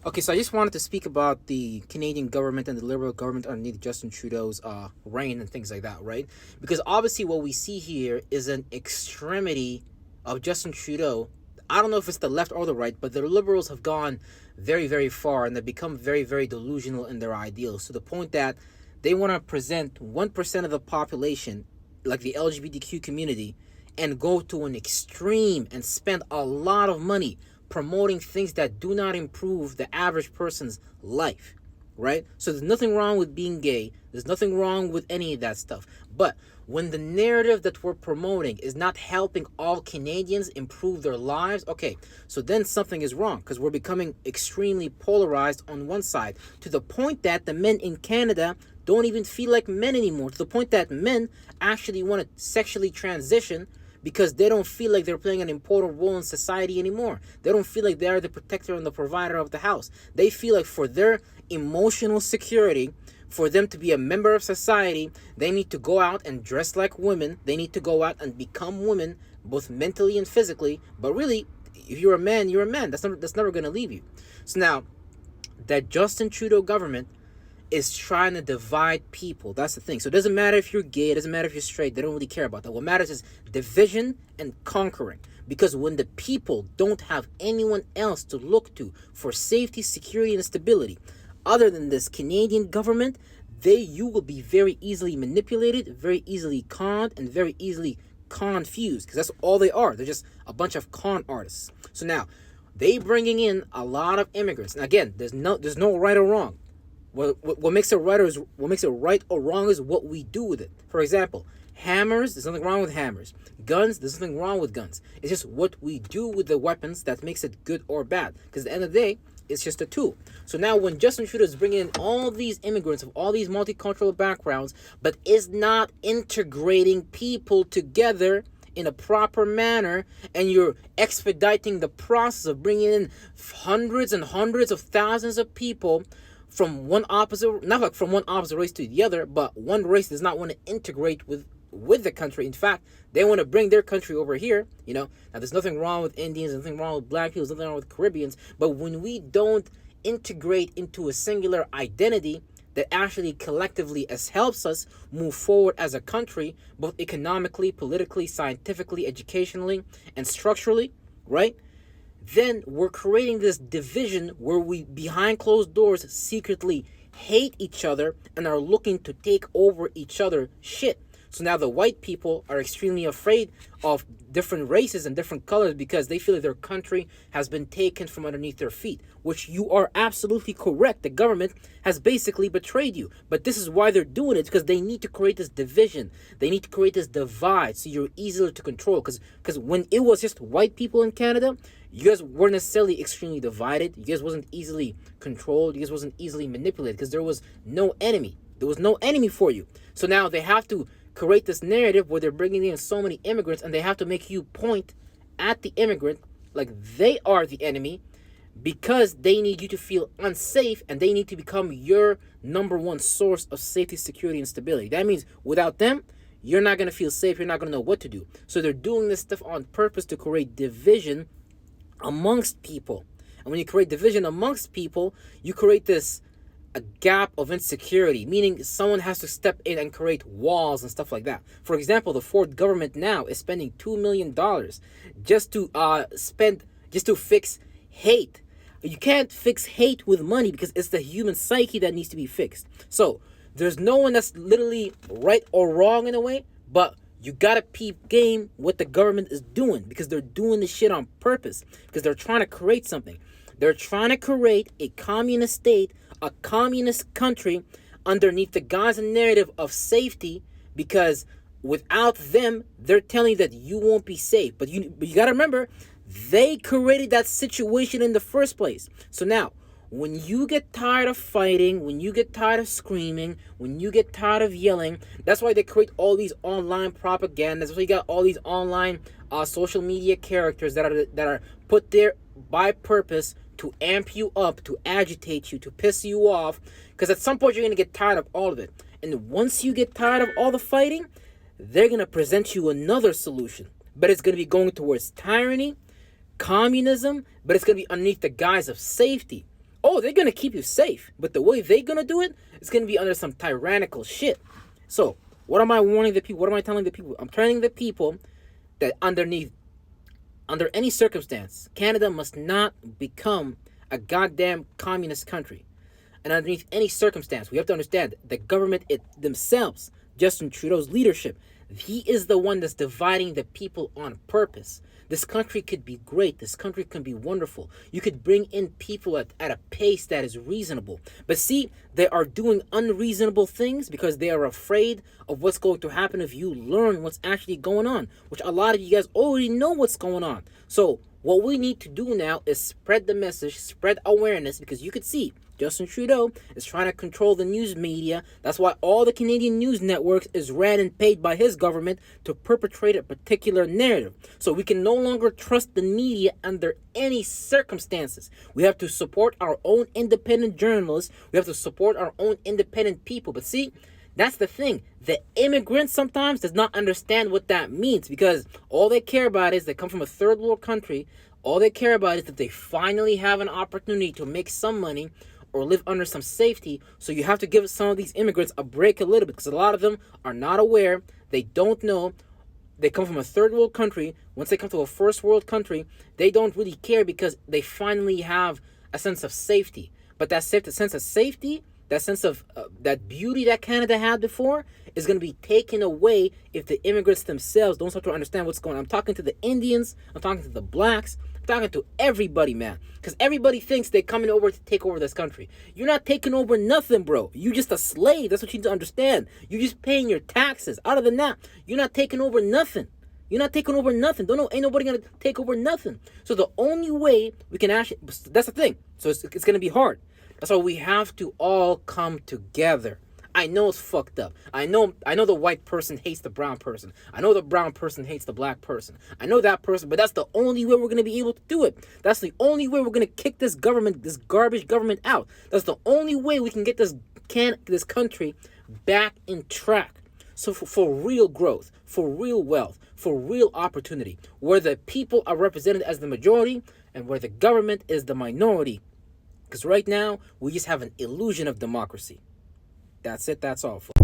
Okay, so I just wanted to speak about the Canadian government and the Liberal government underneath Justin Trudeau's reign and things like that, right? Because obviously what we see here is an extremity of Justin Trudeau. I don't know if it's the left or the right, but the Liberals have gone very, very far and they've become very, very delusional in their ideals to the point that they want to present 1% of the population, like the LGBTQ community, and go to an extreme and spend a lot of money promoting things that do not improve the average person's life, right? So there's nothing wrong with being gay. There's nothing wrong with any of that stuff. But when the narrative that we're promoting is not helping all Canadians improve their lives, okay, so then something is wrong because we're becoming extremely polarized on one side to the point that the men in Canada don't even feel like men anymore, to the point that men actually want to sexually transition because they don't feel like they're playing an important role in society anymore. They don't feel like they are the protector and the provider of the house. They feel like for their emotional security, for them to be a member of society, they need to go out and dress like women. They need to go out and become women, both mentally and physically. But really, if you're a man, you're a man. That's never going to leave you. So now, that Justin Trudeau government is trying to divide people. That's the thing. So it doesn't matter if you're gay, it doesn't matter if you're straight, they don't really care about that. What matters is division and conquering. Because when the people don't have anyone else to look to for safety, security, and stability, other than this Canadian government, you will be very easily manipulated, very easily conned, and very easily confused. Because that's all they are. They're just a bunch of con artists. So now, they bringing in a lot of immigrants. And again, there's no right or wrong. What makes it right or wrong is what we do with it. For example, hammers, there's nothing wrong with hammers. Guns, there's nothing wrong with guns. It's just what we do with the weapons that makes it good or bad. Because at the end of the day, it's just a tool. So now when Justin Trudeau is bringing in all these immigrants of all these multicultural backgrounds, but is not integrating people together in a proper manner, and you're expediting the process of bringing in hundreds and hundreds of thousands of people from one opposite, not like from one opposite race to the other, but one race does not want to integrate with the country. In fact, they want to bring their country over here. Now there's nothing wrong with Indians, there's nothing wrong with black people, there's nothing wrong with Caribbeans, but when we don't integrate into a singular identity that actually collectively helps us move forward as a country, both economically, politically, scientifically, educationally, and structurally, right? Then we're creating this division where we, behind closed doors, secretly hate each other and are looking to take over each other shit. So now the white people are extremely afraid of different races and different colors because they feel like their country has been taken from underneath their feet, which you are absolutely correct. The government has basically betrayed you. But this is why they're doing it, because they need to create this division. They need to create this divide so you're easier to control. Because when it was just white people in Canada, you guys weren't necessarily extremely divided. You guys wasn't easily controlled. You guys wasn't easily manipulated because there was no enemy. There was no enemy for you. So now they have to create this narrative where they're bringing in so many immigrants and they have to make you point at the immigrant like they are the enemy because they need you to feel unsafe and they need to become your number one source of safety, security, and stability. That means without them, you're not going to feel safe. You're not going to know what to do. So they're doing this stuff on purpose to create division amongst people. And when you create division amongst people, you create a gap of insecurity, meaning someone has to step in and create walls and stuff like that. For example, the Ford government now is spending $2 million just to fix hate. You can't fix hate with money because it's the human psyche that needs to be fixed. So there's no one that's literally right or wrong in a way, but you gotta peep game what the government is doing because they're doing this shit on purpose because they're trying to create something. They're trying to create a communist state, a communist country underneath the guise and narrative of safety because without them, they're telling you that you won't be safe. But you got to remember, they created that situation in the first place. So now, when you get tired of fighting, when you get tired of screaming, when you get tired of yelling, that's why they create all these online propagandas. That's why you got all these online social media characters that are put there by purpose to amp you up, to agitate you, to piss you off. Because at some point you're going to get tired of all of it. And once you get tired of all the fighting, they're going to present you another solution. But it's going to be going towards tyranny, communism, but it's going to be underneath the guise of safety. Oh, they're gonna keep you safe, but the way they're gonna do it is gonna be under some tyrannical shit. So, what am I warning the people? What am I telling the people? I'm telling the people that under any circumstance, Canada must not become a goddamn communist country. And underneath any circumstance, we have to understand the government themselves, Justin Trudeau's leadership, he is the one that's dividing the people on purpose. This country could be great. This country can be wonderful. You could bring in people at a pace that is reasonable. But see, they are doing unreasonable things because they are afraid of what's going to happen if you learn what's actually going on, which a lot of you guys already know what's going on. So what we need to do now is spread the message, spread awareness, because you could see Justin Trudeau is trying to control the news media. That's why all the Canadian news networks is ran and paid by his government to perpetrate a particular narrative. So we can no longer trust the media under any circumstances. We have to support our own independent journalists. We have to support our own independent people. But see, that's the thing. The immigrant sometimes does not understand what that means, because all they care about is they come from a third world country. All they care about is that they finally have an opportunity to make some money or live under some safety. So you have to give some of these immigrants a break a little bit, because a lot of them are not aware. They don't know. They come from a third world country. Once they come to a first world country, they don't really care because they finally have a sense of safety. But that sense of safety, that sense of that beauty that Canada had before, is going to be taken away if the immigrants themselves don't start to understand what's going on. I'm talking to the Indians. I'm talking to the blacks. I'm talking to everybody, man. Because everybody thinks they're coming over to take over this country. You're not taking over nothing, bro. You're just a slave. That's what you need to understand. You're just paying your taxes. Other than that, you're not taking over nothing. You're not taking over nothing. Don't know. Ain't nobody going to take over nothing. So the only way we can actually... That's the thing. So it's going to be hard. That's why we have to all come together. I know it's fucked up. I know the white person hates the brown person. I know the brown person hates the black person. I know that person, but that's the only way we're going to be able to do it. That's the only way we're going to kick this government, this garbage government out. That's the only way we can get this country back in track. So for real growth, for real wealth, for real opportunity, where the people are represented as the majority and where the government is the minority. Because right now, we just have an illusion of democracy. That's it. That's all, folks.